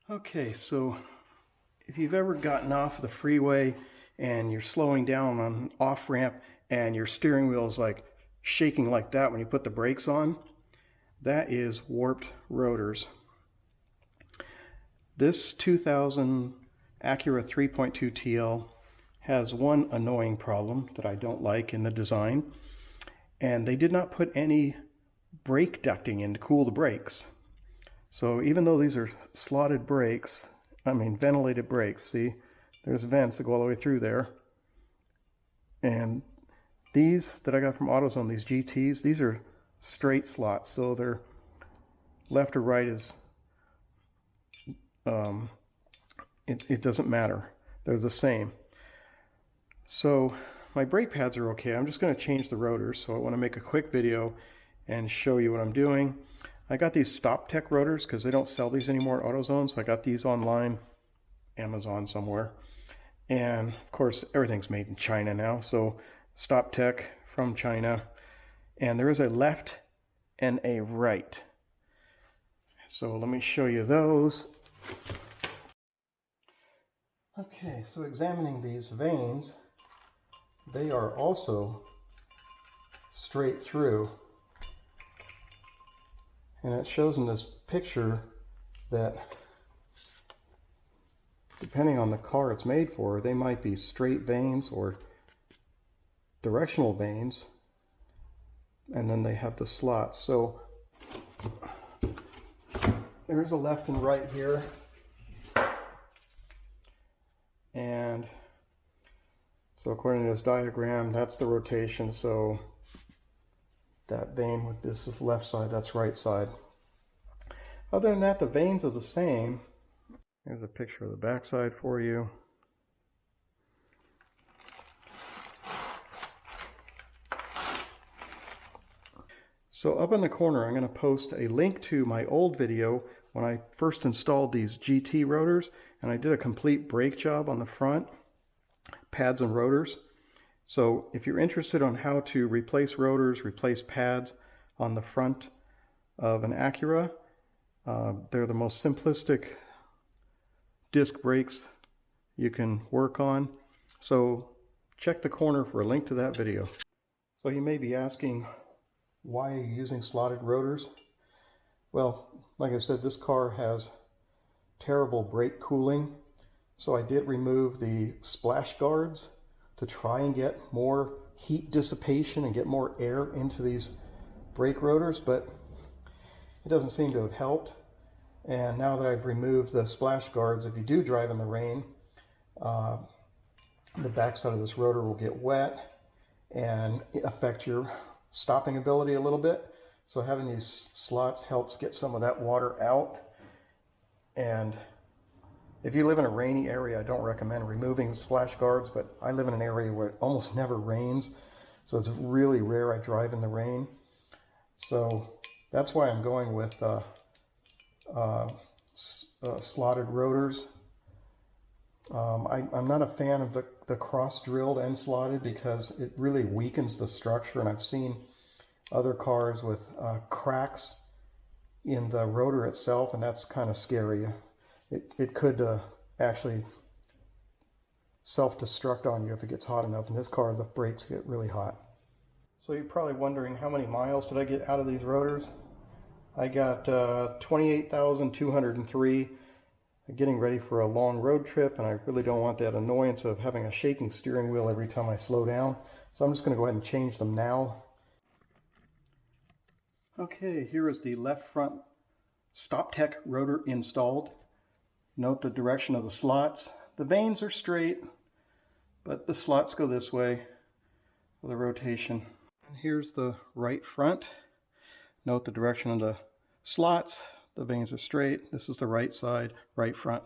Okay, so if you've ever gotten off the freeway and you're slowing down on an off-ramp and your steering wheel is like shaking like that when you put the brakes on, that is warped rotors. This 2000 Acura 3.2 TL has one annoying problem that I don't like in the design, and they did not put any brake ducting in to cool the brakes. So even though these are slotted brakes, ventilated brakes, see, there's vents that go all the way through there. And these that I got from AutoZone, these GTs, these are straight slots, so they're left or right is, it doesn't matter. They're the same. So my brake pads are okay. I'm just going to change the rotors, so I want to make a quick video and show you what I'm doing. I got these StopTech rotors because they don't sell these anymore at AutoZone, so I got these online, Amazon somewhere. And of course, everything's made in China now, so StopTech from China. And there is a left and a right. So let me show you those. Okay, so examining these vanes, they are also straight through. And it shows in this picture that depending on the car it's made for, they might be straight vanes or directional vanes, and then they have the slots. So there's a left and right here, and so according to this diagram, that's the rotation. So that vane with this is left side, that's right side. Other than that, the vanes are the same. Here's a picture of the back side for you. So up in the corner, I'm going to post a link to my old video when I first installed these GT rotors, and I did a complete brake job on the front, pads and rotors. So if you're interested on how to replace rotors, replace pads on the front of an Acura, they're the most simplistic disc brakes you can work on. So check the corner for a link to that video. So you may be asking, why are you using slotted rotors? Well, like I said, this car has terrible brake cooling. So I did remove the splash guards to try and get more heat dissipation and get more air into these brake rotors, but it doesn't seem to have helped. And now that I've removed the splash guards, if you do drive in the rain, the backside of this rotor will get wet and affect your stopping ability a little bit. So having these slots helps get some of that water out. And if you live in a rainy area, I don't recommend removing the splash guards, but I live in an area where it almost never rains, so it's really rare I drive in the rain. So that's why I'm going with slotted rotors. I'm not a fan of the cross-drilled and slotted because it really weakens the structure, and I've seen other cars with cracks in the rotor itself, and that's kind of scary. It could actually self-destruct on you if it gets hot enough. In this car, the brakes get really hot. So you're probably wondering, how many miles did I get out of these rotors? I got 28,203, getting ready for a long road trip, and I really don't want that annoyance of having a shaking steering wheel every time I slow down. So I'm just going to go ahead and change them now. Okay, here is the left front StopTech rotor installed. Note the direction of the slots. The vanes are straight, but the slots go this way for the rotation. And here's the right front. Note the direction of the slots. The vanes are straight. This is the right side, right front.